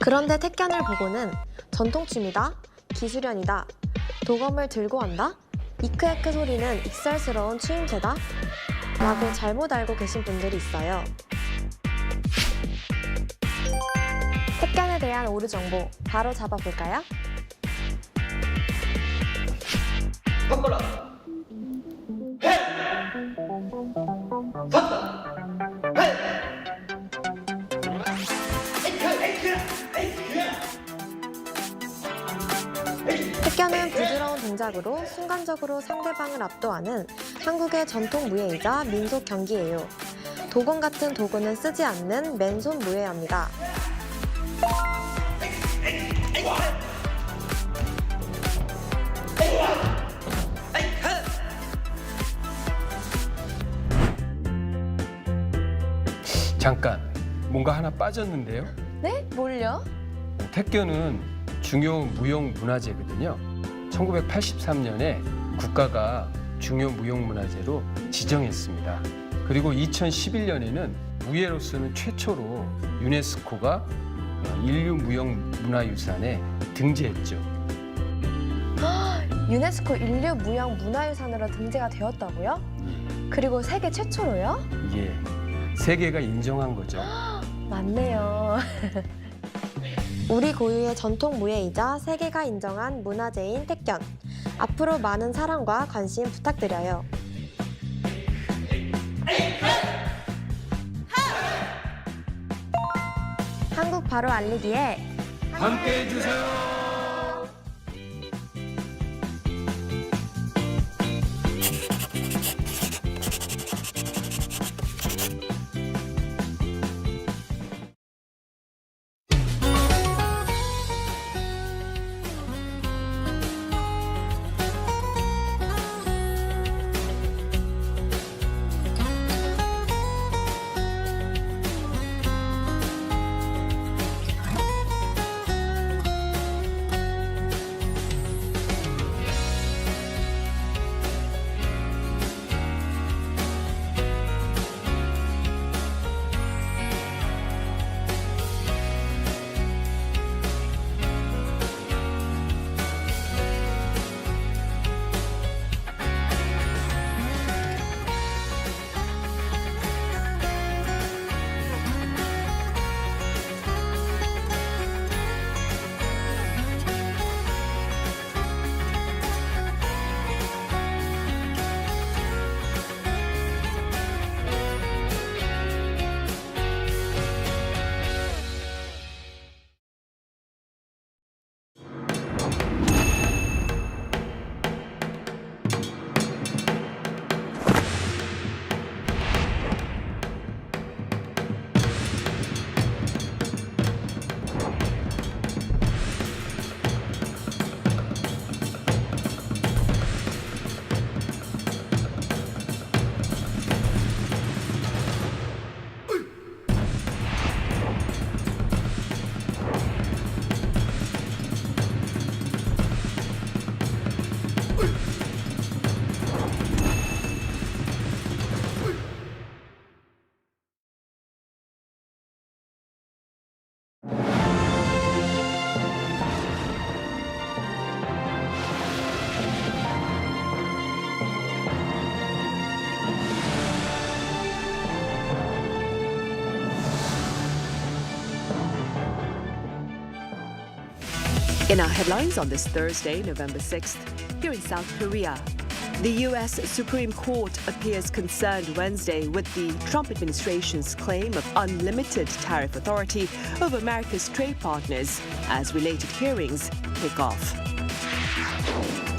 그런데 택견을 보고는 전통 취미다, 기술연이다, 도검을 들고 한다, 이크에크 소리는 익살스러운 추임새다 라고 잘못 알고 계신 분들이 있어요. 택견에 대한 오류 정보 바로 잡아볼까요? 바꿔라. 해! 섰다. 해! 택견은 부드러운 동작으로 순간적으로 상대방을 압도하는 한국의 전통 무예이자 민속 경기예요. 도검 같은 도구는 쓰지 않는 맨손 무예입니다. 잠깐, 뭔가 하나 빠졌는데요? 네? 뭘요? 택견은 중요 무용 문화재거든요. 1983년에 국가가 중요 무용 문화재로 지정했습니다. 그리고 2011년에는 무예로서는 최초로 유네스코가 인류 무형 문화유산에 등재했죠. 유네스코 인류 무형 문화유산으로 등재가 되었다고요? 그리고 세계 최초로요? 예, 세계가 인정한 거죠. 맞네요. 우리 고유의 전통 무예이자 세계가 인정한 문화재인 택견. 앞으로 많은 사랑과 관심 부탁드려요. 한국 바로 알리기에 함께 해주세요. In our headlines on this Thursday, November 6th, here in South Korea, the U.S. Supreme Court appears concerned Wednesday with the Trump administration's claim of unlimited tariff authority over America's trade partners as related hearings kick off.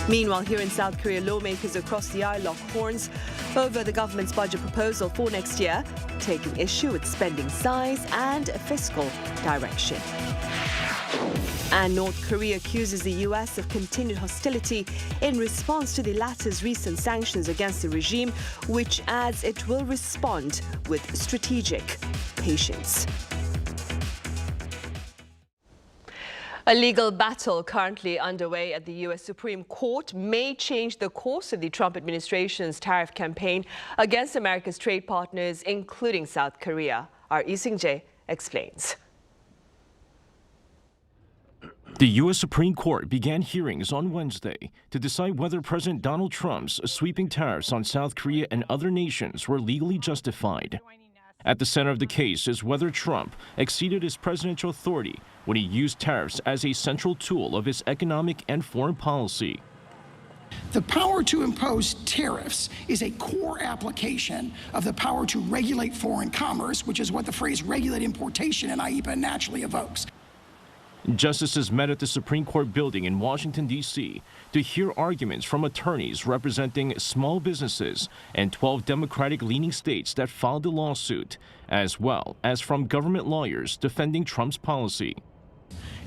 Meanwhile, here in South Korea, lawmakers across the aisle lock horns over the government's budget proposal for next year, taking issue with spending size and fiscal direction. And North Korea accuses the U.S. of continued hostility in response to the latter's recent sanctions against the regime, which adds it will respond with strategic patience. A legal battle currently underway at the U.S. Supreme Court may change the course of the Trump administration's tariff campaign against America's trade partners, including South Korea. Our Lee Seung-jae explains. The U.S. Supreme Court began hearings on Wednesday to decide whether President Donald Trump's sweeping tariffs on South Korea and other nations were legally justified. At the center of the case is whether Trump exceeded his presidential authority when he used tariffs as a central tool of his economic and foreign policy. The power to impose tariffs is a core application of the power to regulate foreign commerce, which is what the phrase regulate importation in IEEPA naturally evokes. Justices met at the Supreme Court building in Washington, D.C. to hear arguments from attorneys representing small businesses and 12 Democratic-leaning states that filed the lawsuit, as well as from government lawyers defending Trump's policy.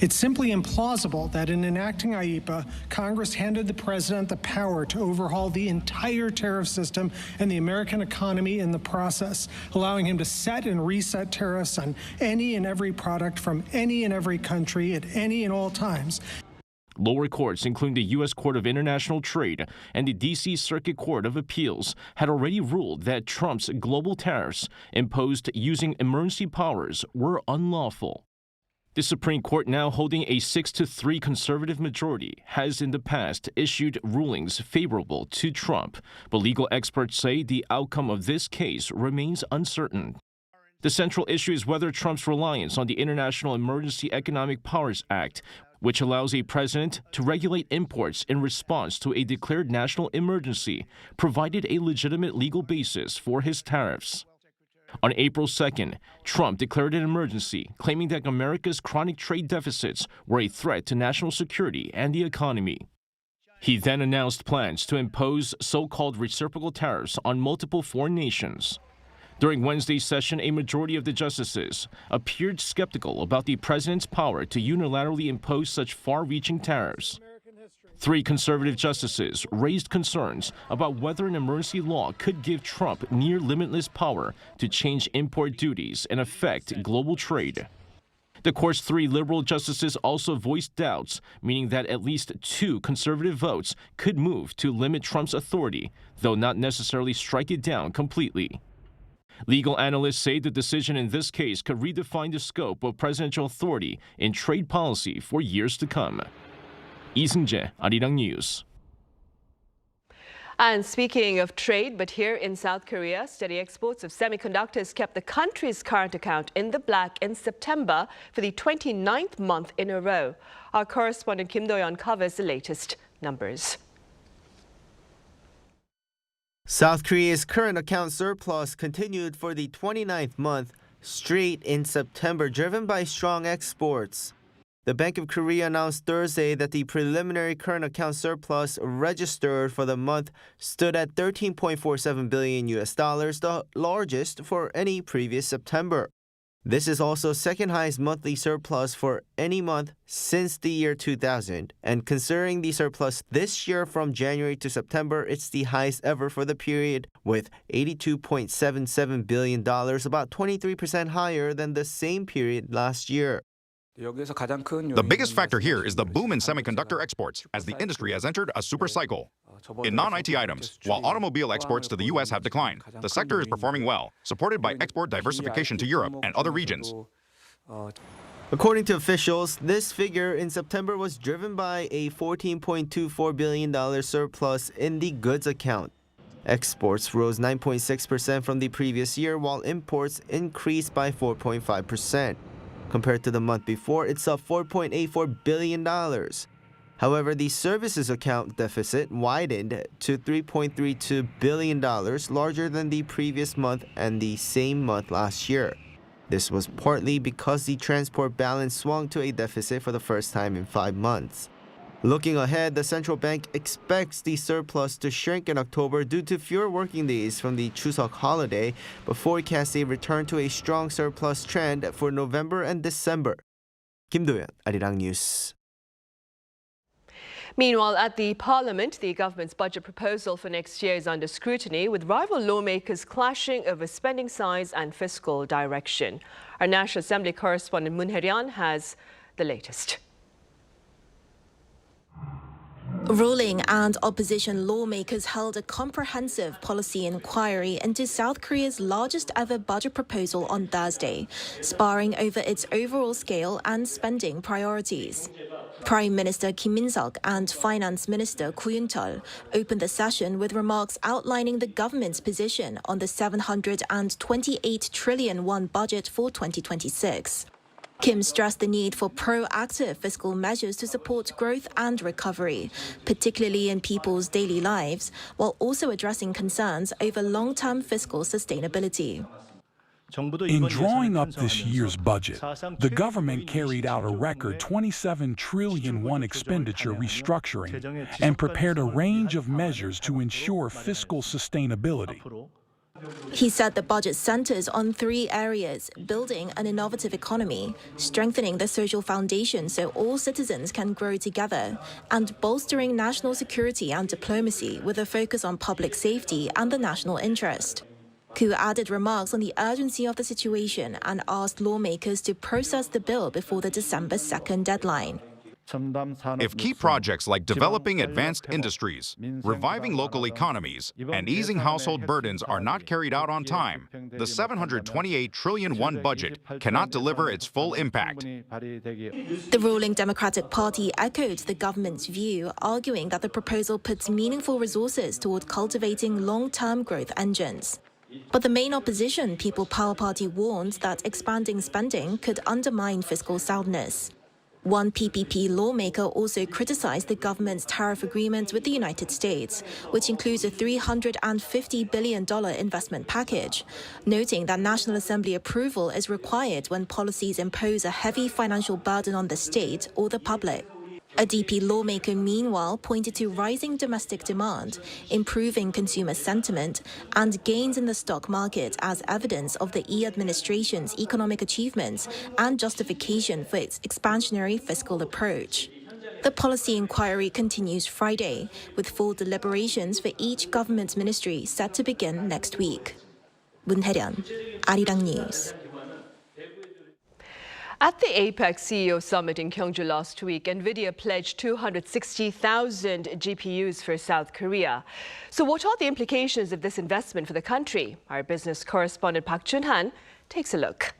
It's simply implausible that in enacting IEEPA, Congress handed the president the power to overhaul the entire tariff system and the American economy in the process, allowing him to set and reset tariffs on any and every product from any and every country at any and all times. Lower courts, including the U.S. Court of International Trade and the D.C. Circuit Court of Appeals, had already ruled that Trump's global tariffs imposed using emergency powers were unlawful. The Supreme Court, now holding a 6-3 conservative majority, has in the past issued rulings favorable to Trump, but legal experts say the outcome of this case remains uncertain. The central issue is whether Trump's reliance on the International Emergency Economic Powers Act, which allows a president to regulate imports in response to a declared national emergency, provided a legitimate legal basis for his tariffs. On April 2nd, Trump declared an emergency, claiming that America's chronic trade deficits were a threat to national security and the economy. He then announced plans to impose so-called reciprocal tariffs on multiple foreign nations. During Wednesday's session, a majority of the justices appeared skeptical about the president's power to unilaterally impose such far-reaching tariffs. 3 conservative justices raised concerns about whether an emergency law could give Trump near limitless power to change import duties and affect global trade. The court's 3 liberal justices also voiced doubts, meaning that at least 2 conservative votes could move to limit Trump's authority, though not necessarily strike it down completely. Legal analysts say the decision in this case could redefine the scope of presidential authority in trade policy for years to come. 이승재, Arirang News. And speaking of trade, but here in South Korea, steady exports of semiconductors kept the country's current account in the black in September for the 29th month in a row. Our correspondent Kim Do-yeon covers the latest numbers. South Korea's current account surplus continued for the 29th month straight in September, driven by strong exports. The Bank of Korea announced Thursday that the preliminary current account surplus registered for the month stood at $13.47 billion, the largest for any previous September. This is also second highest monthly surplus for any month since the year 2000, and considering the surplus this year from January to September, it's the highest ever for the period, with $82.77 billion, about 23% higher than the same period last year. The biggest factor here is the boom in semiconductor exports, as the industry has entered a super cycle. In non-IT items, while automobile exports to the U.S. have declined, the sector is performing well, supported by export diversification to Europe and other regions. According to officials, this figure in September was driven by a $14.24 billion surplus in the goods account. Exports rose 9.6% from the previous year, while imports increased by 4.5%. Compared to the month before, it's up $4.84 billion. However, the services account deficit widened to $3.32 billion, larger than the previous month and the same month last year. This was partly because the transport balance swung to a deficit for the first time in 5 months. Looking ahead, the central bank expects the surplus to shrink in October due to fewer working days from the Chuseok holiday, but forecasts a return to a strong surplus trend for November and December. Kim Do-yeon, Arirang News. Meanwhile, at the Parliament, the government's budget proposal for next year is under scrutiny, with rival lawmakers clashing over spending size and fiscal direction. Our National Assembly correspondent Moon Hae-ryan has the latest. Ruling and opposition lawmakers held a comprehensive policy inquiry into South Korea's largest ever budget proposal on Thursday, sparring over its overall scale and spending priorities. Prime Minister Kim Woosung and Finance Minister Koo Yoon-chol opened the session with remarks outlining the government's position on the 728 trillion won budget for 2026. Kim stressed the need for proactive fiscal measures to support growth and recovery, particularly in people's daily lives, while also addressing concerns over long-term fiscal sustainability. In drawing up this year's budget, the government carried out a record 27 trillion won expenditure restructuring and prepared a range of measures to ensure fiscal sustainability. He said the budget centers on 3 areas: building an innovative economy, strengthening the social foundation so all citizens can grow together, and bolstering national security and diplomacy with a focus on public safety and the national interest. Koo added remarks on the urgency of the situation and asked lawmakers to process the bill before the December 2nd deadline. If key projects like developing advanced industries, reviving local economies, and easing household burdens are not carried out on time, the 728 trillion won budget cannot deliver its full impact. The ruling Democratic Party echoed the government's view, arguing that the proposal puts meaningful resources toward cultivating long-term growth engines. But the main opposition, People Power Party, warned that expanding spending could undermine fiscal soundness. One PPP lawmaker also criticized the government's tariff agreement with the United States, which includes a $350 billion investment package, noting that National Assembly approval is required when policies impose a heavy financial burden on the state or the public. A DP lawmaker, meanwhile, pointed to rising domestic demand, improving consumer sentiment, and gains in the stock market as evidence of the Yi administration's economic achievements and justification for its expansionary fiscal approach. The policy inquiry continues Friday, with full deliberations for each government ministry set to begin next week. 문혜련, Arirang News. At the APEC CEO Summit in Gyeongju last week, NVIDIA pledged 260,000 GPUs for South Korea. So what are the implications of this investment for the country? Our business correspondent Park Jun-han takes a look.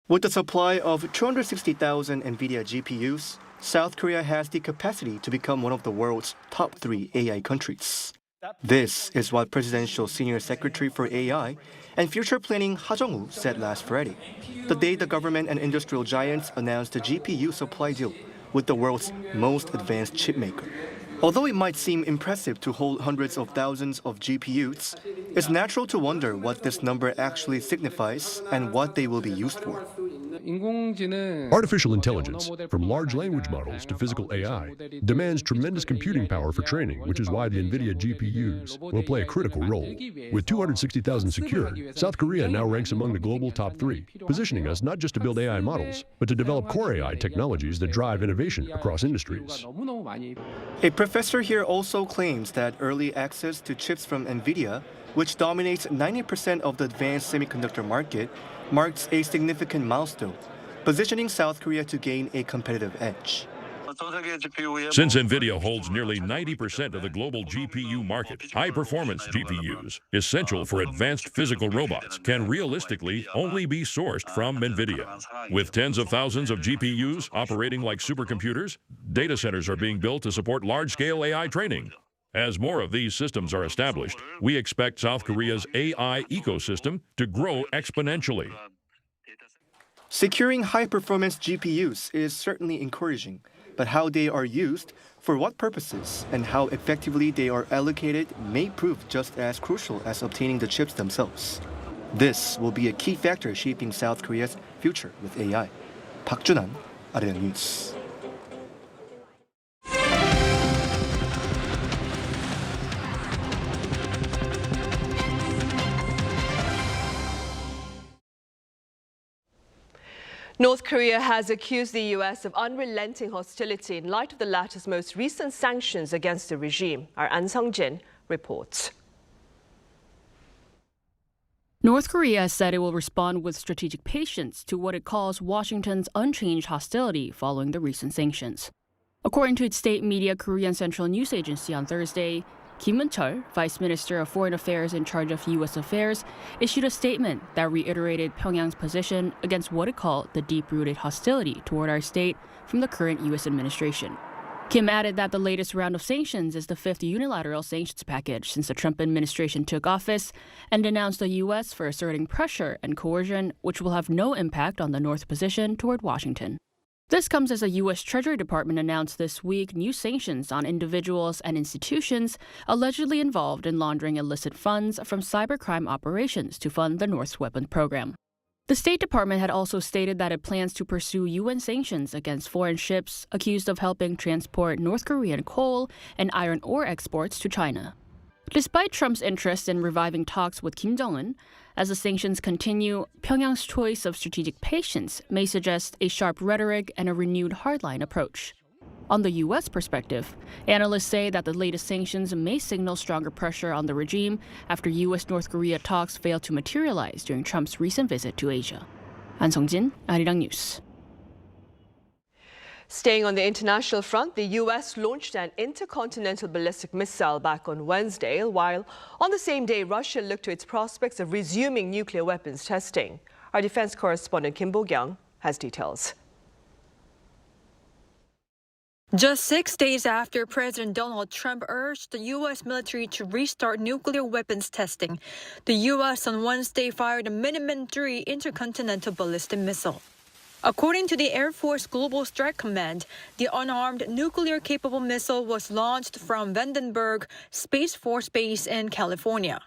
With a supply of 260,000 NVIDIA GPUs, South Korea has the capacity to become one of the world's top 3 AI countries. This is what Presidential Senior Secretary for AI and Future Planning Ha Jung-woo said last Friday, the day the government and industrial giants announced a GPU supply deal with the world's most advanced chipmaker. Although it might seem impressive to hold hundreds of thousands of GPUs, it's natural to wonder what this number actually signifies and what they will be used for. Artificial intelligence, from large language models to physical AI, demands tremendous computing power for training, which is why the NVIDIA GPUs will play a critical role. With 260,000 secured, South Korea now ranks among the global top 3, positioning us not just to build AI models, but to develop core AI technologies that drive innovation across industries. A professor here also claims that early access to chips from NVIDIA, which dominates 90% of the advanced semiconductor market, marks a significant milestone, positioning South Korea to gain a competitive edge. Since NVIDIA holds nearly 90% of the global GPU market, high-performance GPUs, essential for advanced physical robots, can realistically only be sourced from NVIDIA. With tens of thousands of GPUs operating like supercomputers, data centers are being built to support large-scale AI training. As more of these systems are established, we expect South Korea's AI ecosystem to grow exponentially. Securing high-performance GPUs is certainly encouraging, but how they are used, for what purposes, and how effectively they are allocated may prove just as crucial as obtaining the chips themselves. This will be a key factor shaping South Korea's future with AI. Park Jun-han, Arirang News. North Korea has accused the U.S. of unrelenting hostility in light of the latter's most recent sanctions against the regime. Our An Sung-jin reports. North Korea said it will respond with strategic patience to what it calls Washington's unchanged hostility following the recent sanctions. According to its state media Korean Central News Agency on Thursday, Kim Woosung, Vice Minister of Foreign Affairs in charge of U.S. affairs, issued a statement that reiterated Pyongyang's position against what it called the deep-rooted hostility toward our state from the current U.S. administration. Kim added that the latest round of sanctions is the fifth unilateral sanctions package since the Trump administration took office, and denounced the U.S. for asserting pressure and coercion, which will have no impact on the North's position toward Washington. This comes as the U.S. Treasury Department announced this week new sanctions on individuals and institutions allegedly involved in laundering illicit funds from cybercrime operations to fund the North's weapons program. The State Department had also stated that it plans to pursue UN sanctions against foreign ships accused of helping transport North Korean coal and iron ore exports to China. Despite Trump's interest in reviving talks with Kim Jong-un, as the sanctions continue, Pyongyang's choice of strategic patience may suggest a sharp rhetoric and a renewed hardline approach. On the U.S. perspective, analysts say that the latest sanctions may signal stronger pressure on the regime after U.S.-North Korea talks failed to materialize during Trump's recent visit to Asia. An Sung-jin, Arirang News. Staying on the international front, the U.S. launched an intercontinental ballistic missile back on Wednesday, while on the same day, Russia looked to its prospects of resuming nuclear weapons testing. Our defense correspondent Kim Woosung has details. Just 6 days after President Donald Trump urged the U.S. military to restart nuclear weapons testing, the U.S. on Wednesday fired a Minuteman III intercontinental ballistic missile. According to the Air Force Global Strike Command, the unarmed nuclear-capable missile was launched from Vandenberg Space Force Base in California.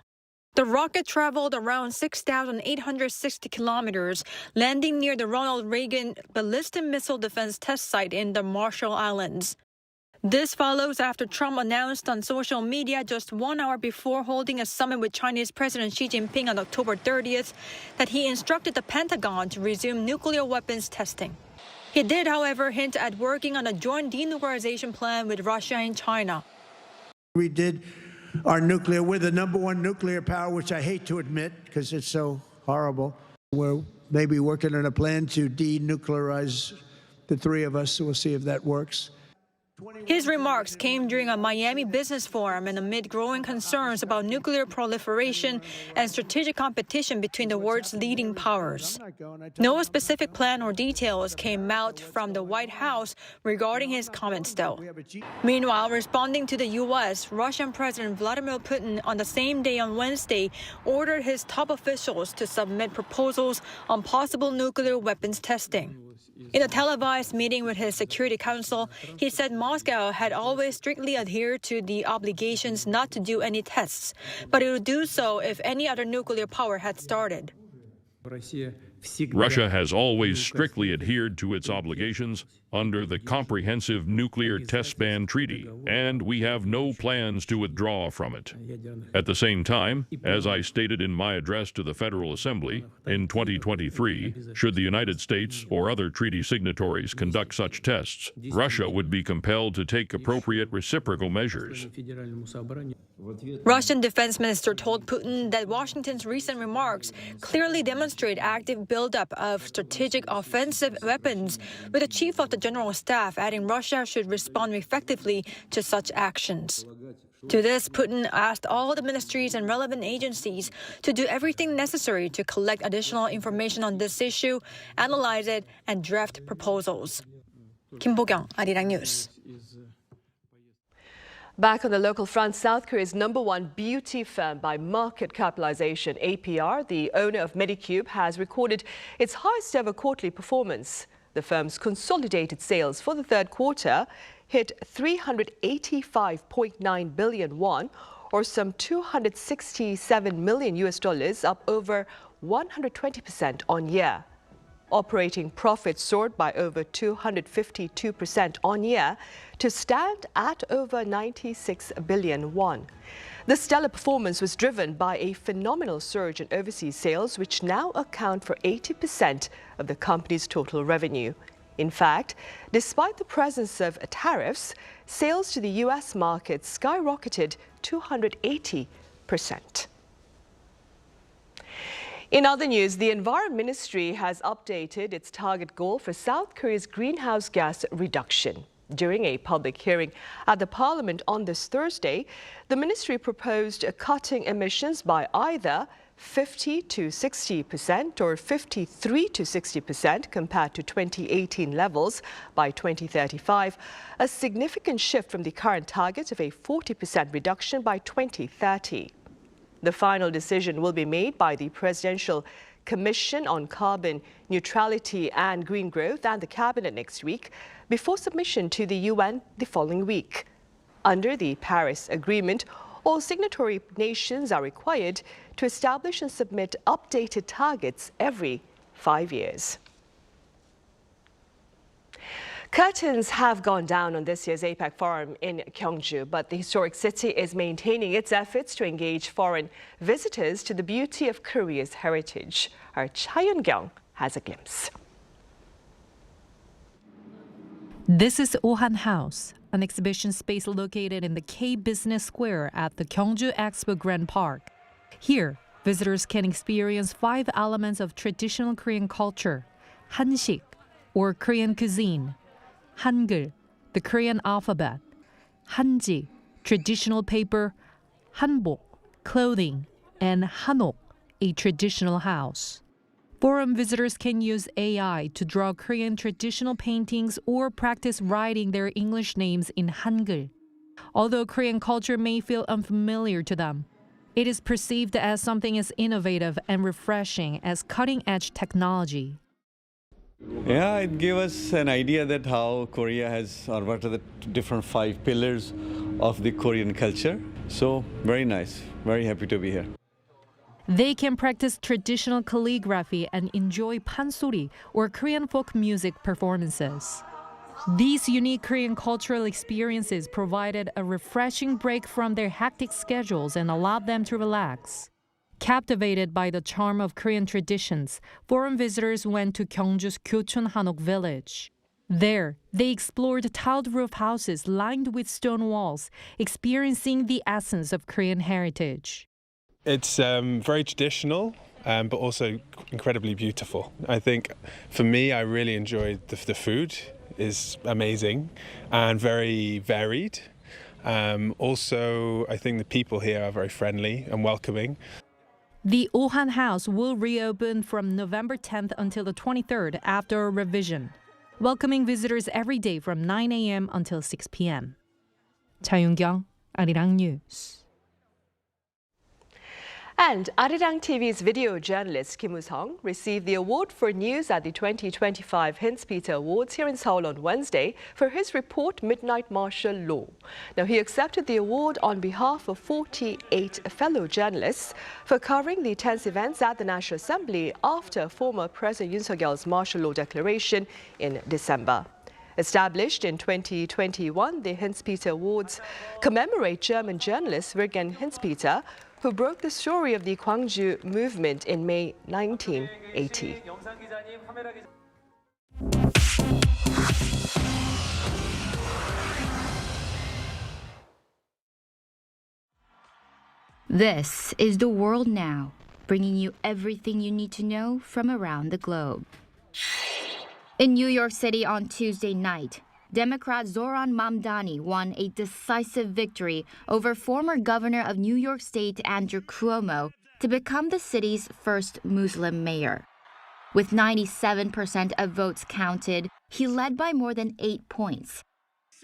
The rocket traveled around 6,860 kilometers, landing near the Ronald Reagan Ballistic Missile Defense Test Site in the Marshall Islands. This follows after Trump announced on social media just 1 hour before holding a summit with Chinese President Xi Jinping on October 30th that he instructed the Pentagon to resume nuclear weapons testing. He did, however, hint at working on a joint denuclearization plan with Russia and China. We did our nuclear, we're the #1 nuclear power, which I hate to admit because it's so horrible. We're maybe working on a plan to denuclearize the three of us, so we'll see if that works. His remarks came during a Miami business forum and amid growing concerns about nuclear proliferation and strategic competition between the world's leading powers. No specific plan or details came out from the White House regarding his comments, though. Meanwhile, responding to the U.S., Russian President Vladimir Putin on the same day on Wednesday ordered his top officials to submit proposals on possible nuclear weapons testing. In a televised meeting with his Security Council, he said Moscow had always strictly adhered to the obligations not to do any tests, but it would do so if any other nuclear power had started. Russia has always strictly adhered to its obligations under the Comprehensive Nuclear Test Ban Treaty, and we have no plans to withdraw from it. At the same time, as I stated in my address to the Federal Assembly, in 2023, should the United States or other treaty signatories conduct such tests, Russia would be compelled to take appropriate reciprocal measures. Russian Defense Minister told Putin that Washington's recent remarks clearly demonstrate active buildup of strategic offensive weapons, with the chief of the General Staff adding Russia should respond effectively to such actions. To this, Putin asked all the ministries and relevant agencies to do everything necessary to collect additional information on this issue, analyze it, and draft proposals. Kim Woosung, Arirang News. Back on the local front, South Korea's #1 beauty firm by market capitalization, APR, the owner of Medicube, has recorded its highest ever quarterly performance. The firm's consolidated sales for the third quarter hit 385.9 billion won, or some $267 million, up over 120% on year. Operating profits soared by over 252% on year to stand at over 96 billion won. The stellar performance was driven by a phenomenal surge in overseas sales, which now account for 80% of the company's total revenue. In fact, despite the presence of tariffs, sales to the U.S. market skyrocketed 280%. In other news, the Environment Ministry has updated its target goal for South Korea's greenhouse gas reduction. During a public hearing at the Parliament on this Thursday, the ministry proposed cutting emissions by either 50 to 60% or 53 to 60% compared to 2018 levels by 2035, a significant shift from the current target of a 40% reduction by 2030. The final decision will be made by the Presidential Commission on Carbon Neutrality and Green Growth and the Cabinet next week, before submission to the UN the following week. Under the Paris Agreement, all signatory nations are required to establish and submit updated targets every 5 years. Curtains have gone down on this year's APEC Forum in Gyeongju, but the historic city is maintaining its efforts to engage foreign visitors to the beauty of Korea's heritage. Our Cha Yun-kyung has a glimpse. This is Ohan House, an exhibition space located in the K-Business Square at the Gyeongju Expo Grand Park. Here, visitors can experience 5 elements of traditional Korean culture: Hansik, or Korean cuisine; Hangul, the Korean alphabet; Hanji, traditional paper; Hanbok, clothing; and Hanok, a traditional house. Forum visitors can use AI to draw Korean traditional paintings or practice writing their English names in Hangul. Although Korean culture may feel unfamiliar to them, it is perceived as something as innovative and refreshing as cutting-edge technology. Yeah, it gave us an idea that how Korea has, or what are the different 5 pillars of the Korean culture. So, very nice. Very happy to be here. They can practice traditional calligraphy and enjoy pansori, or Korean folk music performances. These unique Korean cultural experiences provided a refreshing break from their hectic schedules and allowed them to relax. Captivated by the charm of Korean traditions, foreign visitors went to Gyeongju's Gyochon Hanok village. There, they explored tiled roof houses lined with stone walls, experiencing the essence of Korean heritage. It's very traditional, but also incredibly beautiful. I think for me, I really enjoyed the food is amazing and very varied. Also, I think the people here are very friendly and welcoming. The Ohan House will reopen from November 10th until the 23rd after a revision, welcoming visitors every day from 9 a.m. until 6 p.m. Cha Yun-kyung, Arirang News. And Arirang TV's video journalist Kim Woosung received the award for news at the 2025 Hinzpeter Awards here in Seoul on Wednesday for his report Midnight Martial Law. Now, he accepted the award on behalf of 48 fellow journalists for covering the tense events at the National Assembly after former President Yoon Suk-yeol's martial law declaration in December. Established in 2021, the Hinzpeter Awards commemorate German journalist Wilhelm Hinzpeter, who broke the story of the Gwangju movement in May 1980. This is The World Now, bringing you everything you need to know from around the globe. In New York City on Tuesday night, Democrat Zohran Mamdani won a decisive victory over former governor of New York State Andrew Cuomo to become the city's first Muslim mayor. With 97% of votes counted, he led by more than 8 points.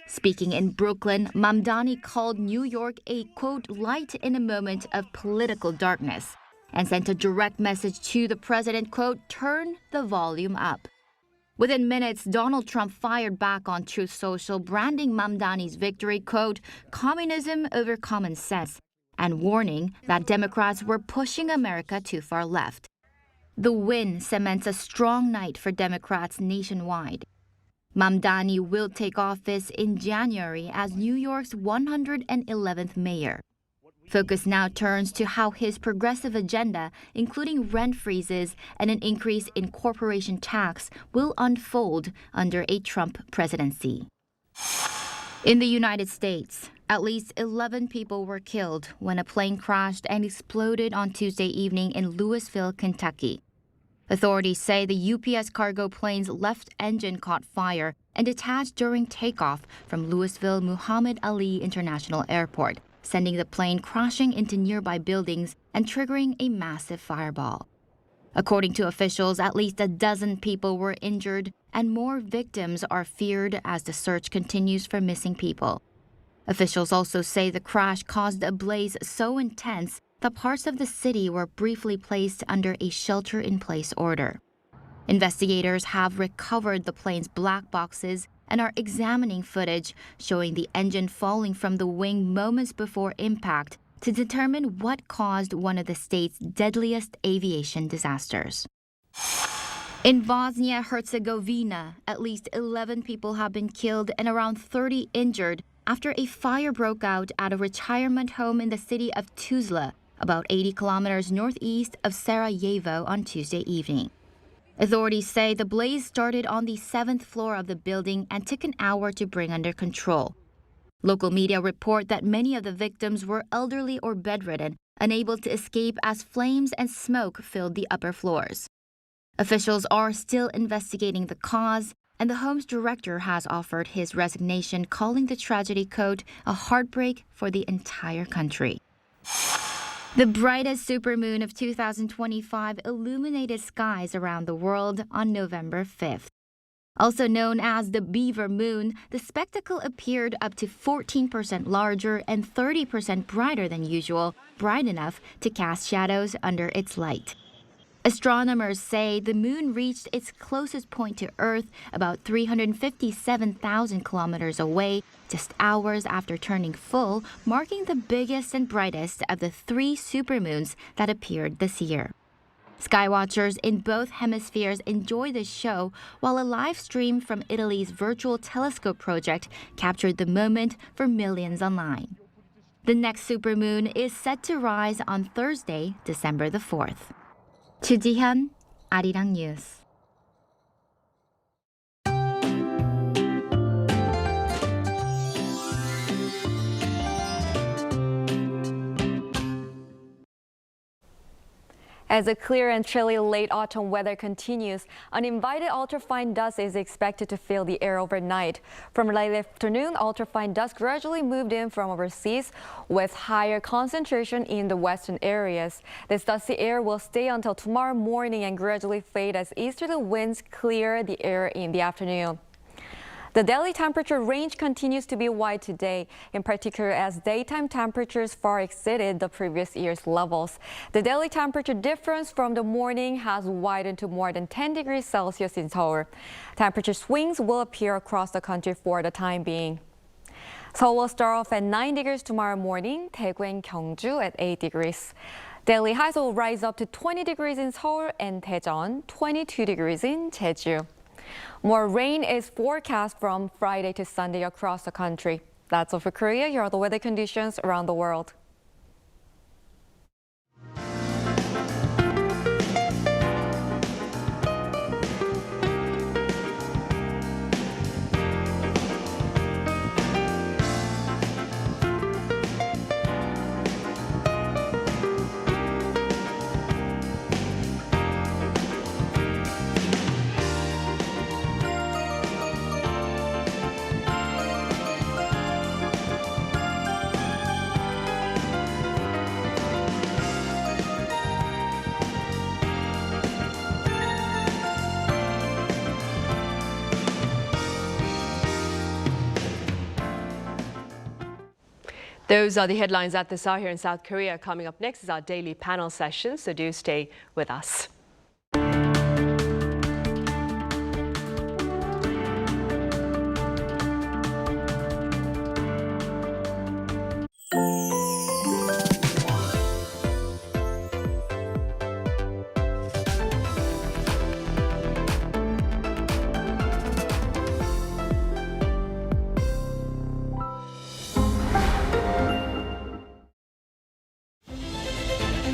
Speaking in Brooklyn, Mamdani called New York a, quote, light in a moment of political darkness, and sent a direct message to the president, quote, turn the volume up. Within minutes, Donald Trump fired back on Truth Social, branding Mamdani's victory, quote, communism over common sense, and warning that Democrats were pushing America too far left. The win cements a strong night for Democrats nationwide. Mamdani will take office in January as New York's 111th mayor. Focus now turns to how his progressive agenda, including rent freezes and an increase in corporation tax, will unfold under a Trump presidency. In the United States, at least 11 people were killed when a plane crashed and exploded on Tuesday evening in Louisville, Kentucky. Authorities say the UPS cargo plane's left engine caught fire and detached during takeoff from Louisville Muhammad Ali International Airport, sending the plane crashing into nearby buildings and triggering a massive fireball. According to officials, at least a dozen people were injured and more victims are feared as the search continues for missing people. Officials also say the crash caused a blaze so intense that parts of the city were briefly placed under a shelter-in-place order. Investigators have recovered the plane's black boxes and are examining footage showing the engine falling from the wing moments before impact to determine what caused one of the state's deadliest aviation disasters. In Bosnia-Herzegovina, at least 11 people have been killed and around 30 injured after a fire broke out at a retirement home in the city of Tuzla, about 80 kilometers northeast of Sarajevo on Tuesday evening. Authorities say the blaze started on the 7th floor of the building and took an hour to bring under control. Local media report that many of the victims were elderly or bedridden, unable to escape as flames and smoke filled the upper floors. Officials are still investigating the cause, and the home's director has offered his resignation, calling the tragedy, quote, a heartbreak for the entire country. The brightest supermoon of 2025 illuminated skies around the world on November 5th. Also known as the Beaver Moon, the spectacle appeared up to 14% larger and 30% brighter than usual, bright enough to cast shadows under its light. Astronomers say the moon reached its closest point to Earth about 357,000 kilometers away, just hours after turning full, marking the biggest and brightest of the 3 supermoons that appeared this year. Skywatchers in both hemispheres enjoy the show, while a live stream from Italy's virtual telescope project captured the moment for millions online. The next supermoon is set to rise on Thursday, December the 4th. 주지현, 아리랑 뉴스. As the clear and chilly late autumn weather continues, uninvited ultrafine dust is expected to fill the air overnight. From late afternoon, ultrafine dust gradually moved in from overseas with higher concentration in the western areas. This dusty air will stay until tomorrow morning and gradually fade as easterly winds clear the air in the afternoon. The daily temperature range continues to be wide today, in particular as daytime temperatures far exceeded the previous year's levels. The daily temperature difference from the morning has widened to more than 10 degrees Celsius in Seoul. Temperature swings will appear across the country for the time being. Seoul will start off at 9 degrees tomorrow morning, Daegu and Gyeongju at 8 degrees. Daily highs will rise up to 20 degrees in Seoul and Daejeon, 22 degrees in Jeju. More rain is forecast from Friday to Sunday across the country. That's all for Korea. Here are the weather conditions around the world. Those are the headlines at this hour here in South Korea. Coming up next is our daily panel session, so do stay with us.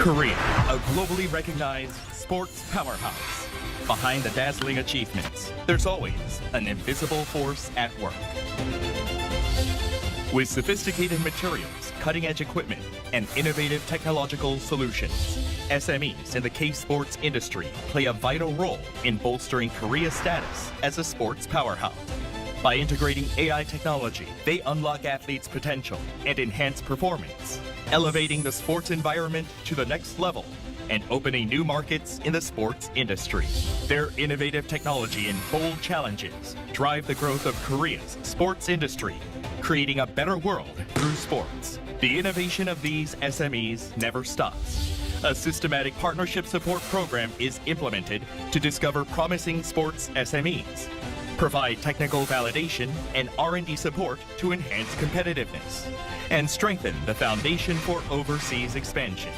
Korea, a globally recognized sports powerhouse. Behind the dazzling achievements, there's always an invisible force at work. With sophisticated materials, cutting-edge equipment, and innovative technological solutions, SMEs in the K-sports industry play a vital role in bolstering Korea's status as a sports powerhouse. By integrating AI technology, they unlock athletes' potential and enhance performance, elevating the sports environment to the next level and opening new markets in the sports industry. Their innovative technology and bold challenges drive the growth of Korea's sports industry, creating a better world through sports. The innovation of these SMEs never stops. A systematic partnership support program is implemented to discover promising sports SMEs, provide technical validation and R&D support to enhance competitiveness, and strengthen the foundation for overseas expansion.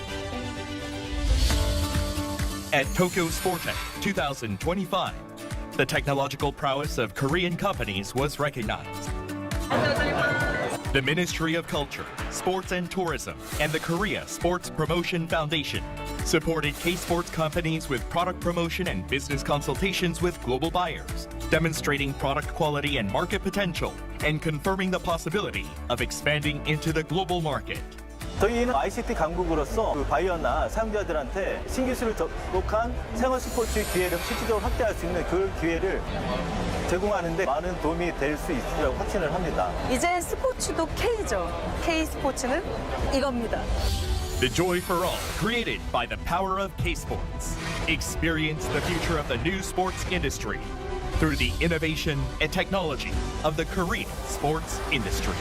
At Tokyo Sportech 2025, the technological prowess of Korean companies was recognized. The Ministry of Culture, Sports and Tourism, and the Korea Sports Promotion Foundation supported K-sports companies with product promotion and business consultations with global buyers, demonstrating product quality and market potential, and confirming the possibility of expanding into the global market. 저희는 ICT 강국으로서 바이어나 사용자들한테 신기술을 접목한 생활 스포츠 기회를 실질적으로 확대할 수 있는 그 기회를 제공하는데 많은 도움이 될 수 있으리라고 확신을 합니다. 이제 스포츠도 K죠. K 스포츠는 이겁니다. The joy for all, created by the power of K-sports. Experience the future of the new sports industry through the innovation and technology of the Korean sports industry.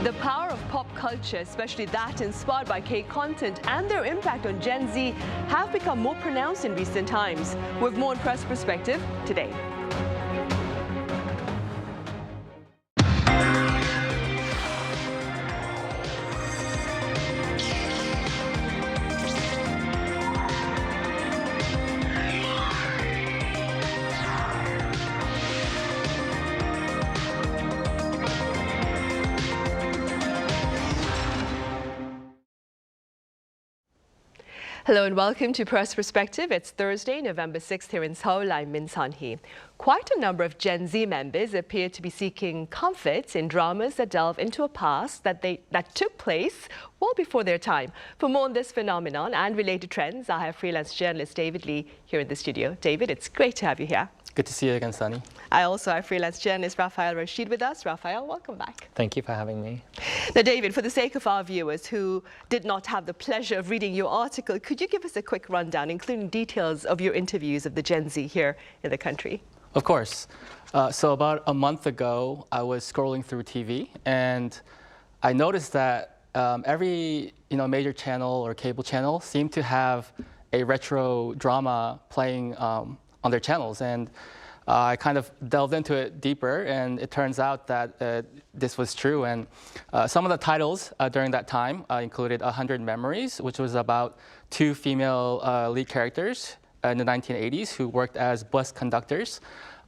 The power of pop culture, especially that inspired by K-content and their impact on Gen Z, have become more pronounced in recent times. With more on Press Perspective today. Hello and welcome to Press Perspective. It's Thursday, November 6th here in Seoul. I'm Min Sun-hee. Quite a number of Gen Z members appear to be seeking comfort in dramas that delve into a past that took place well before their time. For more on this phenomenon and related trends, I have freelance journalist David Lee here in the studio. David, it's great to have you here. Good to see you again, Sunny. I also have freelance journalist Rafael Rashid with us. Rafael, welcome back. Thank you for having me. Now, David, for the sake of our viewers who did not have the pleasure of reading your article, could you give us a quick rundown, including details of your interviews of the Gen Z here in the country? Of course. So about a month ago, I was scrolling through TV, and I noticed that every major channel or cable channel seemed to have a retro drama playing on their channels, and I kind of delved into it deeper, and it turns out that this was true. And some of the titles during that time included 100 Memories, which was about two female lead characters in the 1980s who worked as bus conductors.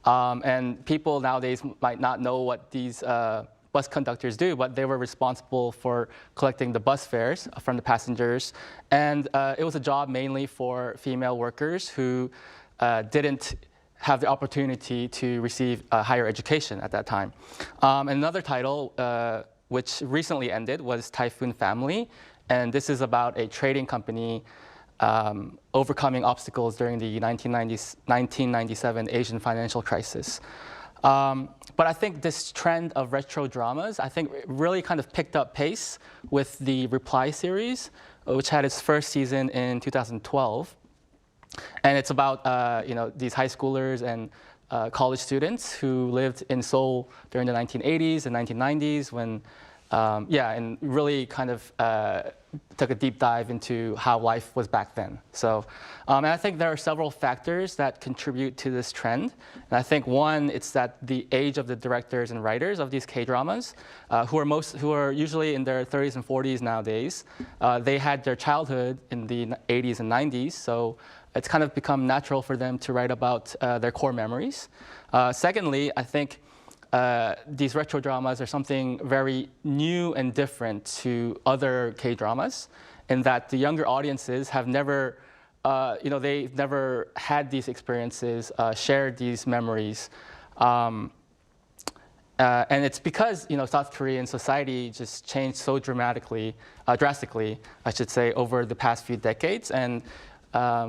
And people nowadays might not know what these bus conductors do, but they were responsible for collecting the bus fares from the passengers. And it was a job mainly for female workers who didn't have the opportunity to receive higher education at that time. Another title, which recently ended, was Typhoon Family. And this is about a trading company overcoming obstacles during the 1997 Asian financial crisis. But I think this trend of retro dramas, I think really kind of picked up pace with the Reply series, which had its first season in 2012. And it's about these high schoolers and college students who lived in Seoul during the 1980s and 1990s when, and really kind of took a deep dive into how life was back then. So, and I think there are several factors that contribute to this trend. And I think one, it's that the age of the directors and writers of these K-dramas, who are usually in their 30s and 40s nowadays, they had their childhood in the 80s and 90s. So it's kind of become natural for them to write about their core memories. Secondly, I think these retro dramas are something very new and different to other K-dramas, in that the younger audiences have never, they've never had these experiences, shared these memories. And it's because, South Korean society just changed so drastically, I should say, over the past few decades. And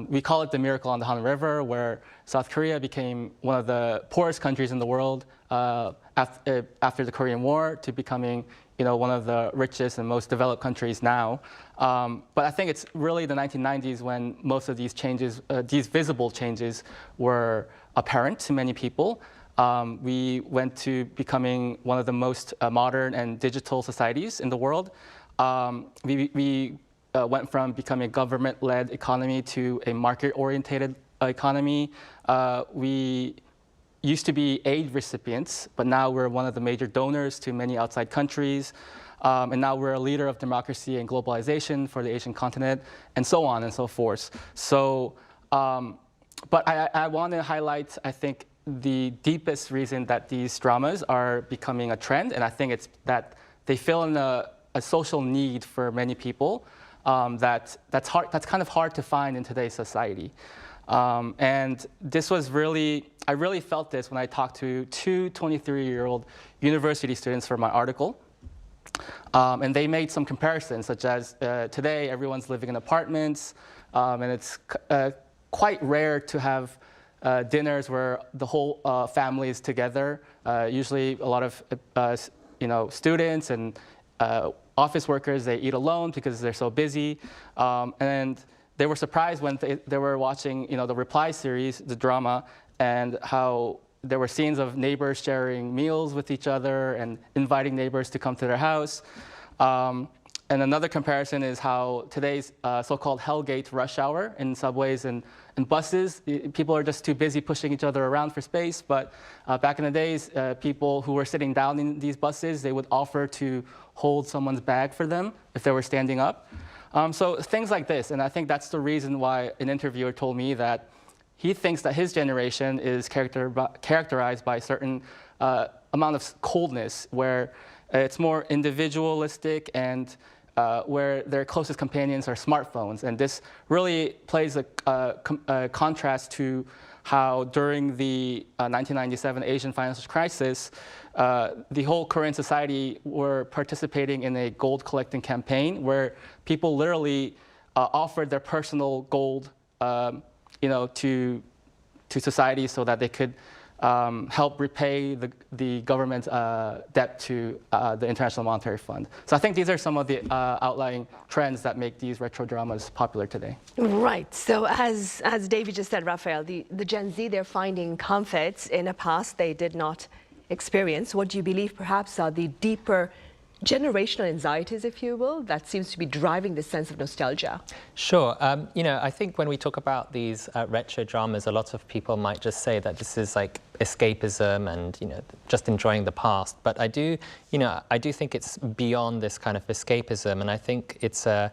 we call it the miracle on the Han River, where South Korea became one of the poorest countries in the world after the Korean War to becoming one of the richest and most developed countries now. But I think it's really the 1990s when most of these changes, these visible changes, were apparent to many people. We went to becoming one of the most modern and digital societies in the world. We went from becoming a government-led economy to a market-oriented economy. We used to be aid recipients, but now we're one of the major donors to many outside countries. And now we're a leader of democracy and globalization for the Asian continent, and so on and so forth. So, but I want to highlight, I think, the deepest reason that these dramas are becoming a trend, and I think it's that they fill in a social need for many people that's kind of hard to find in today's society. And this was I really felt this when I talked to two 23-year-old university students for my article. And they made some comparisons, such as today everyone's living in apartments, and it's quite rare to have dinners where the whole family is together. Usually a lot of students and office workers, they eat alone because they're so busy. And they were surprised when they were watching the Reply series, the drama, and how there were scenes of neighbors sharing meals with each other and inviting neighbors to come to their house. And another comparison is how today's so-called Hellgate rush hour in subways and buses, people are just too busy pushing each other around for space. But back in the days, people who were sitting down in these buses, they would offer to hold someone's bag for them if they were standing up. So things like this, and I think that's the reason why an interviewer told me that he thinks that his generation is characterized by a certain amount of coldness, where it's more individualistic and where their closest companions are smartphones. And this really plays a contrast to how during the 1997 Asian financial crisis, the whole Korean society were participating in a gold collecting campaign where people literally offered their personal gold to society so that they could help repay the government's debt to the International Monetary Fund. So I think these are some of the outlying trends that make these retro dramas popular today. Right. So as David just said, Raphael, the Gen Z, they're finding comforts in a past they did not experience. What do you believe perhaps are the deeper generational anxieties, if you will, that seems to be driving this sense of nostalgia? Sure. I think when we talk about these retro dramas, a lot of people might just say that this is like escapism and, just enjoying the past. But I do think it's beyond this kind of escapism, and I think it's a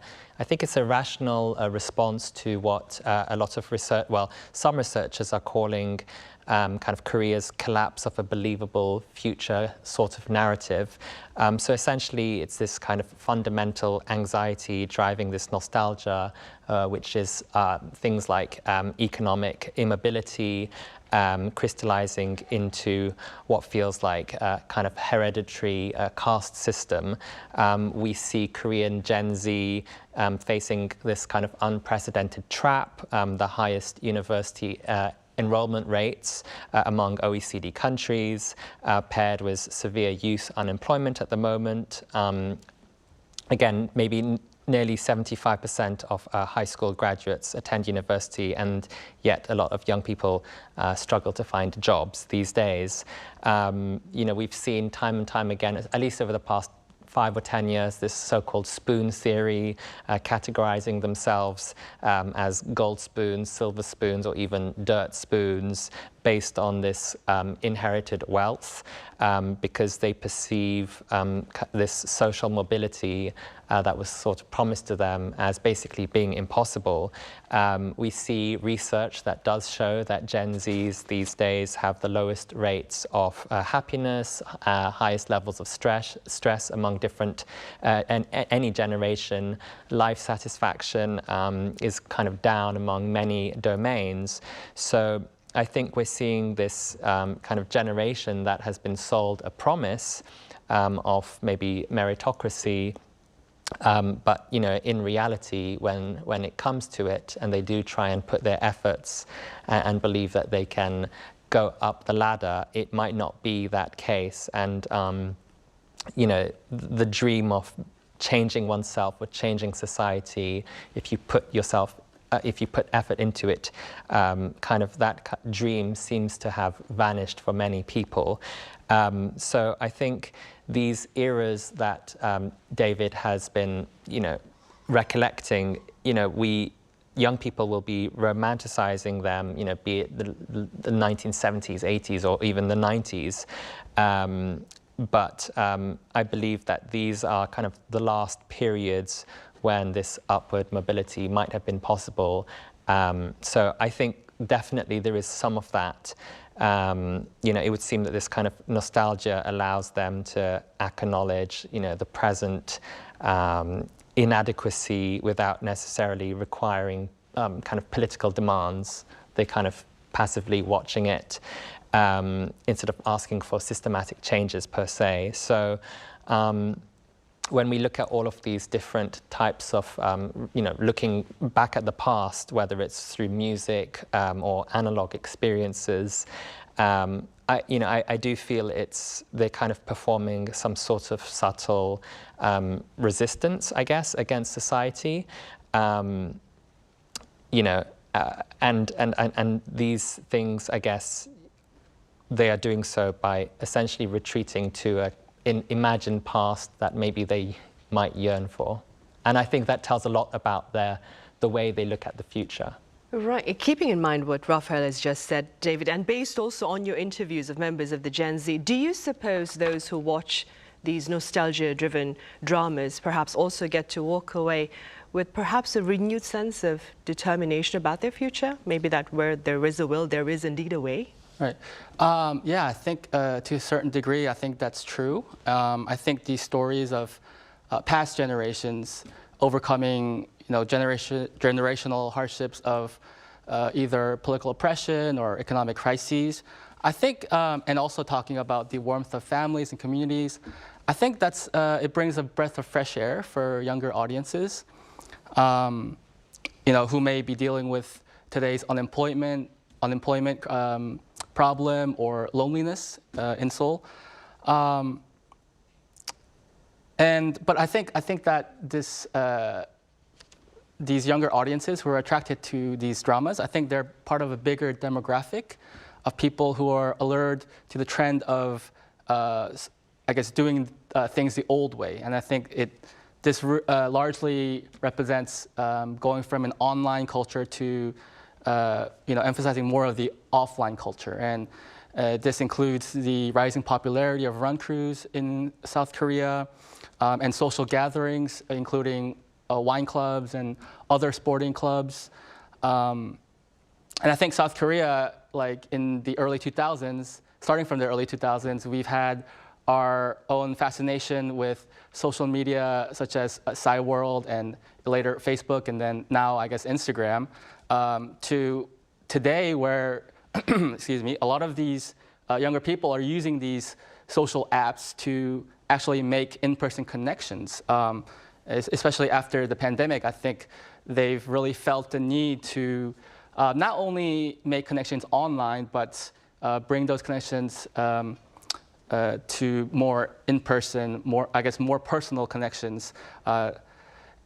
rational response to what a lot of research, some researchers are calling kind of Korea's collapse of a believable future sort of narrative. So essentially, it's this kind of fundamental anxiety driving this nostalgia, which is things like economic immobility, crystallizing into what feels like a kind of hereditary caste system. We see Korean Gen Z facing this kind of unprecedented trap, the highest university enrollment rates among OECD countries, paired with severe youth unemployment at the moment. Again, maybe nearly 75% of high school graduates attend university, and yet a lot of young people struggle to find jobs these days. We've seen time and time again, at least over the past 5 or 10 years, this so-called spoon theory, categorizing themselves as gold spoons, silver spoons, or even dirt spoons, based on this inherited wealth, because they perceive this social mobility that was sort of promised to them as basically being impossible. We see research that does show that Gen Zs these days have the lowest rates of happiness, highest levels of stress among different, any generation. Life satisfaction is kind of down among many domains. So I think we're seeing this kind of generation that has been sold a promise of maybe meritocracy, but in reality, when it comes to it, and they do try and put their efforts and believe that they can go up the ladder, it might not be that case. And the dream of changing oneself or changing society, if you put effort into it, kind of that dream seems to have vanished for many people. So I think these eras that David has been, recollecting, young people will be romanticizing them, be it the 1970s, 80s, or even the 90s. But I believe that these are kind of the last periods when this upward mobility might have been possible. So I think definitely there is some of that. It would seem that this kind of nostalgia allows them to acknowledge, the present inadequacy without necessarily requiring kind of political demands. They're kind of passively watching it instead of asking for systematic changes per se. So when we look at all of these different types of, looking back at the past, whether it's through music or analog experiences, I do feel they're kind of performing some sort of subtle resistance, I guess, against society. And these things, I guess, they are doing so by essentially retreating to an imagined past that maybe they might yearn for. And I think that tells a lot about the way they look at the future. Right. Keeping in mind what Raphael has just said, David, and based also on your interviews of members of the Gen Z, do you suppose those who watch these nostalgia-driven dramas perhaps also get to walk away with perhaps a renewed sense of determination about their future? Maybe that where there is a will, there is indeed a way? Right. Yeah, I think to a certain degree, I think that's true. I think these stories of past generations, overcoming generational hardships of either political oppression or economic crises. I think, and also talking about the warmth of families and communities, I think it brings a breath of fresh air for younger audiences, who may be dealing with today's unemployment problem or loneliness in Seoul. But I think that these younger audiences who are attracted to these dramas, I think they're part of a bigger demographic of people who are allured to the trend of, doing things the old way. And I think this largely represents going from an online culture to, emphasizing more of the offline culture. And this includes the rising popularity of run crews in South Korea and social gatherings, including wine clubs and other sporting clubs. And I think South Korea, like in the early 2000s, starting from the early 2000s, we've had our own fascination with social media, such as Cyworld and later Facebook, and then now, I guess, Instagram, to today where, excuse me, a lot of these younger people are using these social apps to actually make in-person connections. Especially after the pandemic, I think they've really felt the need to not only make connections online, but bring those connections to more in-person, more personal connections.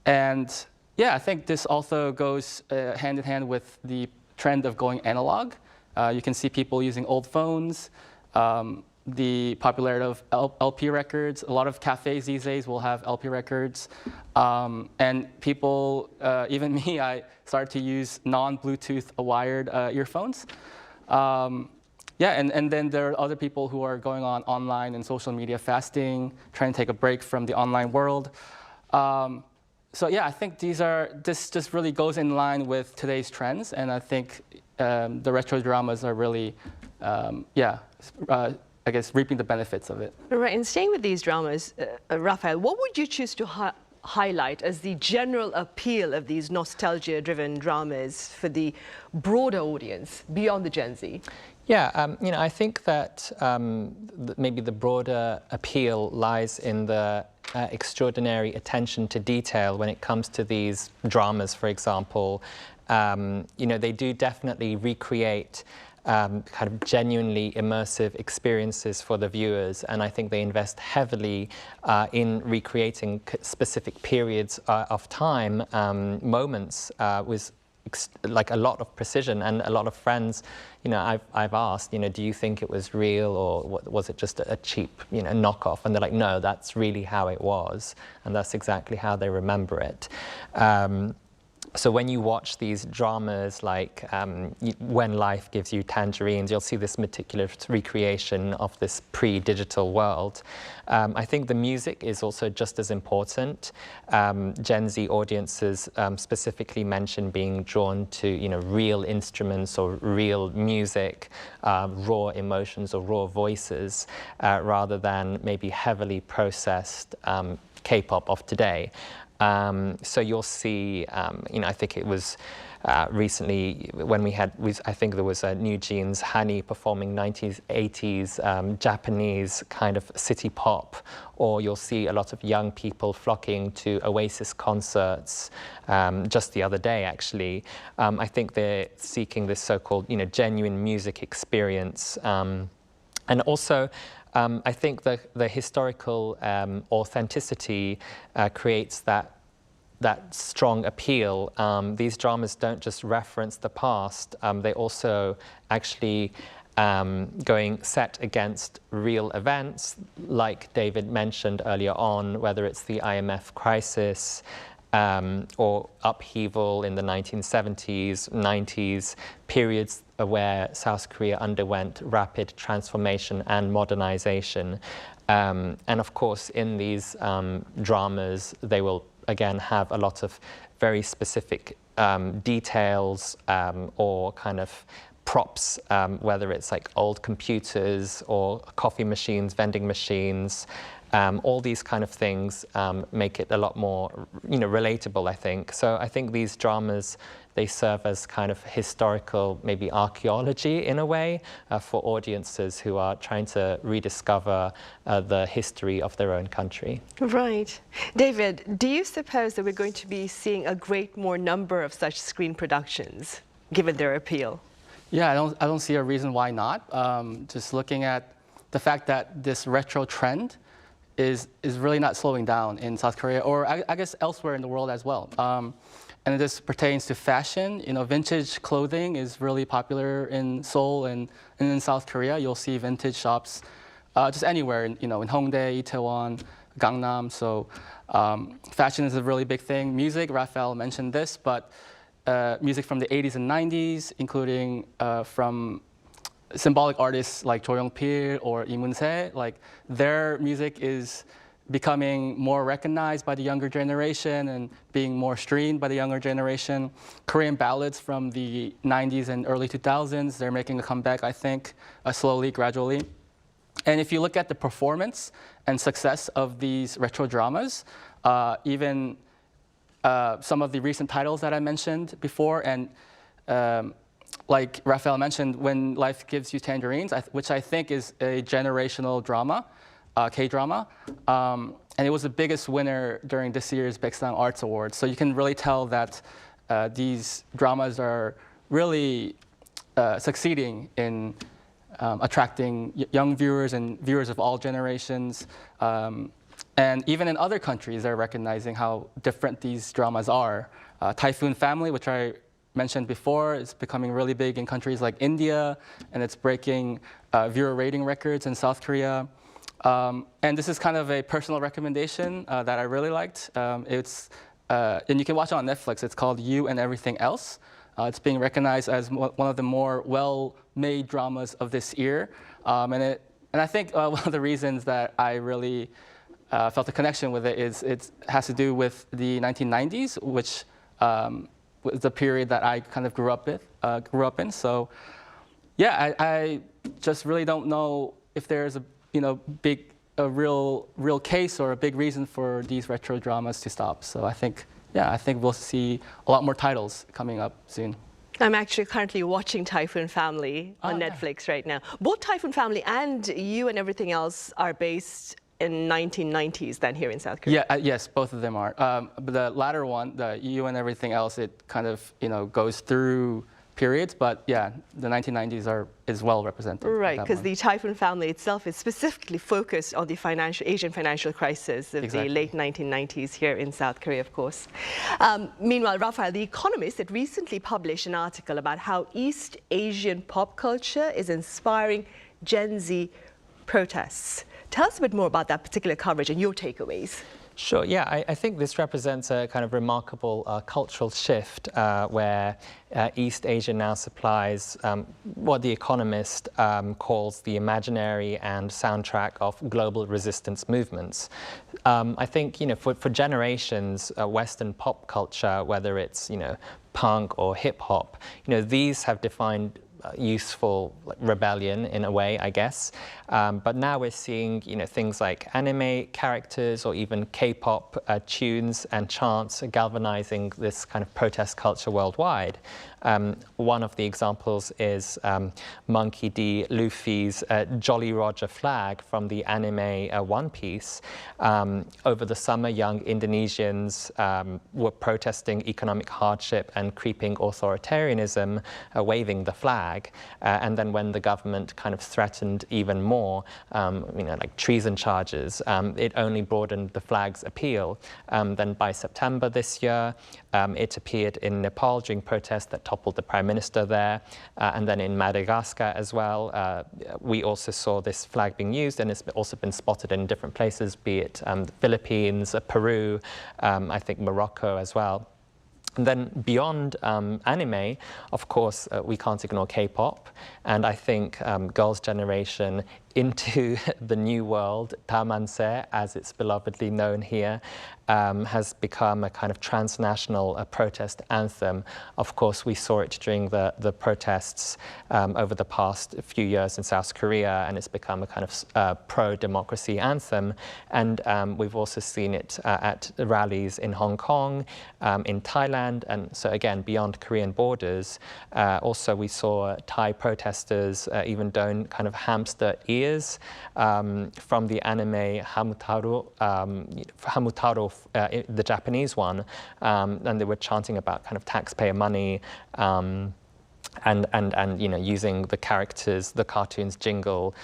And yeah, I think this also goes hand in hand with the trend of going analog. You can see people using old phones, the popularity of LP records. A lot of cafes these days will have LP records. And people, even me, I started to use non-Bluetooth wired earphones. And then there are other people who are going online and social media fasting, trying to take a break from the online world. So yeah, I think this just really goes in line with today's trends, and I think the retro dramas are really, reaping the benefits of it. Right, and staying with these dramas, Raphael, what would you choose to highlight as the general appeal of these nostalgia-driven dramas for the broader audience beyond the Gen Z? Yeah, I think that maybe the broader appeal lies in the extraordinary attention to detail when it comes to these dramas, for example. They do definitely recreate kind of genuinely immersive experiences for the viewers, and I think they invest heavily in recreating specific periods of time, moments with like a lot of precision. And a lot of friends, I've asked, do you think it was real, or was it just a cheap, knockoff? And they're like, no, that's really how it was, and that's exactly how they remember it. So when you watch these dramas like When Life Gives You Tangerines, you'll see this meticulous recreation of this pre-digital world. I think the music is also just as important. Gen Z audiences specifically mention being drawn to real instruments or real music, raw emotions or raw voices, rather than maybe heavily processed K-pop of today. So you'll see, I think it was recently when I think there was New Jeans, Hani performing 90s, 80s Japanese kind of city pop, or you'll see a lot of young people flocking to Oasis concerts just the other day, actually. I think they're seeking this so-called, genuine music experience. And also, I think the historical authenticity creates that strong appeal. These dramas don't just reference the past, they also actually going set against real events, like David mentioned earlier on, whether it's the IMF crisis, or upheaval in the 1970s, 90s, periods where South Korea underwent rapid transformation and modernization. And of course, in these dramas, they will again have a lot of very specific details or kind of props, whether it's like old computers or coffee machines, vending machines, All these kind of things make it a lot more, relatable, I think. So I think these dramas, they serve as kind of historical, maybe archaeology in a way, for audiences who are trying to rediscover the history of their own country. Right. David, do you suppose that we're going to be seeing a great more number of such screen productions, given their appeal? Yeah, I don't see a reason why not. Just looking at the fact that this retro trend is really not slowing down in South Korea, or I guess elsewhere in the world as well. And this pertains to fashion. Vintage clothing is really popular in Seoul and in South Korea. You'll see vintage shops just anywhere, in Hongdae, Itaewon, Gangnam. So fashion is a really big thing. Music, Raphael mentioned this, but music from the 80s and 90s, including from symbolic artists like Cho Young-pil or Lee Moon-se, like their music is becoming more recognized by the younger generation and being more streamed by the younger generation. Korean ballads from the 90s and early 2000s, they're making a comeback, I think, slowly, gradually. And if you look at the performance and success of these retro dramas, even some of the recent titles that I mentioned before, and like Raphael mentioned, When Life Gives You Tangerines, which I think is a generational drama, K-drama, and it was the biggest winner during this year's Baeksang Arts Awards. So you can really tell that these dramas are really succeeding in attracting young viewers and viewers of all generations. And even in other countries, they're recognizing how different these dramas are. Typhoon Family, which I mentioned before, is becoming really big in countries like India, and it's breaking viewer rating records in South Korea. And this is kind of a personal recommendation that I really liked. And you can watch it on Netflix. It's called You and Everything Else. It's being recognized as one of the more well-made dramas of this year. And I think one of the reasons that I really felt a connection with it is it has to do with the 1990s, which was the period that I kind of grew up in. So, yeah, I just really don't know if there's a real case or a big reason for these retro dramas to stop. So I think we'll see a lot more titles coming up soon. I'm actually currently watching Typhoon Family on Netflix right now. Both Typhoon Family and You and Everything Else are based in 1990s then here in South Korea. Yeah, yes, both of them are. But the latter one, the You and Everything Else, it kind of goes through periods, but yeah, the 1990s is well represented. Right, because the Typhoon Family itself is specifically focused on the Asian financial crisis of the late 1990s here in South Korea, of course. Meanwhile, Raphael, The Economist had recently published an article about how East Asian pop culture is inspiring Gen Z protests. Tell us a bit more about that particular coverage and your takeaways. Sure, yeah, I think this represents a kind of remarkable cultural shift where East Asia now supplies what The Economist calls the imaginary and soundtrack of global resistance movements. I think, for generations, Western pop culture, whether it's, punk or hip hop, these have defined useful rebellion in a way, I guess. But now we're seeing, things like anime characters or even K-pop tunes and chants galvanizing this kind of protest culture worldwide. One of the examples is Monkey D. Luffy's Jolly Roger flag from the anime One Piece. Over the summer, young Indonesians were protesting economic hardship and creeping authoritarianism, waving the flag. And then when the government kind of threatened even more, like treason charges, it only broadened the flag's appeal. Then by September this year, it appeared in Nepal during protests that toppled the prime minister there, and then in Madagascar as well. We also saw this flag being used, and it's also been spotted in different places, be it the Philippines, Peru, I think Morocco as well. And then beyond anime, of course, we can't ignore K-pop. And I think Girls' Generation into the new world. Tamanse, as it's belovedly known here, has become a kind of transnational protest anthem. Of course, we saw it during the protests over the past few years in South Korea, and it's become a kind of pro-democracy anthem. And we've also seen it at rallies in Hong Kong, in Thailand, and so again, beyond Korean borders. Also, we saw Thai protesters even don kind of hamster ears from the anime Hamutaro, the Japanese one, and they were chanting about kind of taxpayer money and you know, using the characters, the cartoon's jingle,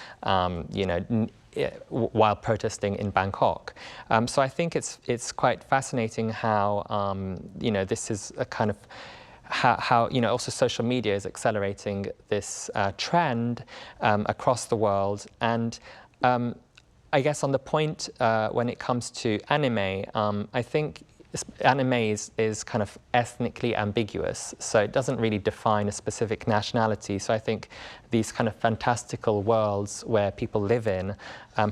you know, while protesting in Bangkok. So I think it's quite fascinating how you know, this is a kind of how you know, also social media is accelerating this trend across the world. And I guess on the point when it comes to anime, I think anime is kind of ethnically ambiguous, so it doesn't really define a specific nationality. So I think these kind of fantastical worlds where people live in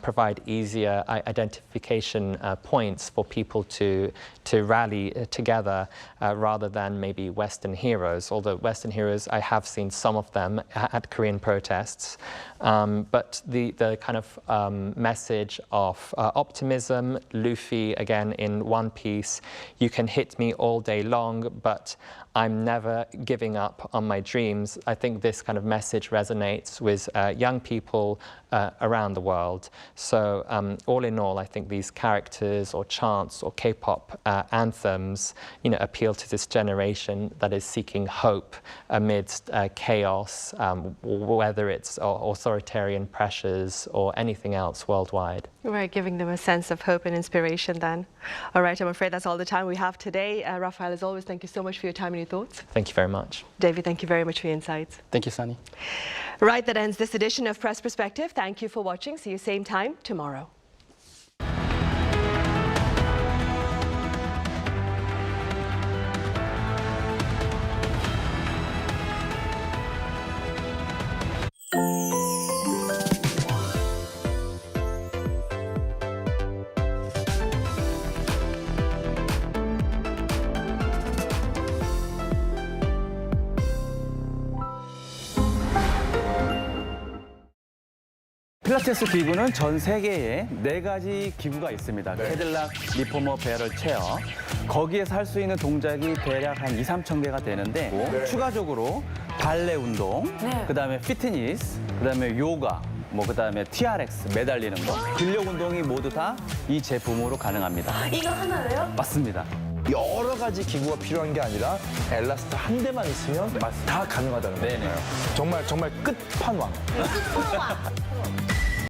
provide easier identification points for people to rally together rather than maybe Western heroes. Although Western heroes, I have seen some of them at Korean protests. But the kind of message of optimism, Luffy again in One Piece, you can hit me all day long, but I'm never giving up on my dreams. I think this kind of message resonates with young people around the world. So all in all, I think these characters or chants or K-pop anthems, you know, appeal to this generation that is seeking hope amidst chaos, whether it's authoritarian pressures or anything else worldwide. Right, giving them a sense of hope and inspiration then. All right, I'm afraid that's all the time we have today. Raphael, as always, thank you so much for your time and your thoughts. Thank you very much. David, thank you very much for your insights. Thank you, Sunny. Right, that ends this edition of Press Perspective. Thank you for watching. See you same time tomorrow. 필라테스 기구는 전 세계에 4가지 기구가 있습니다. 캐딜락, 리포머, 배럴, 체어. 거기에서 할 수 있는 동작이 대략 한 2~3천 개가 되는데 추가적으로 발레 운동, 그다음에 피트니스, 그다음에 요가, 그다음에 TRX, 매달리는 거, 근력 운동이 모두 다 이 제품으로 가능합니다. 이거 하나로요? 맞습니다. 여러 가지 기구가 필요한 게 아니라 엘라스트 한 대만 있으면 다 가능하다는 거예요. 정말 끝판왕.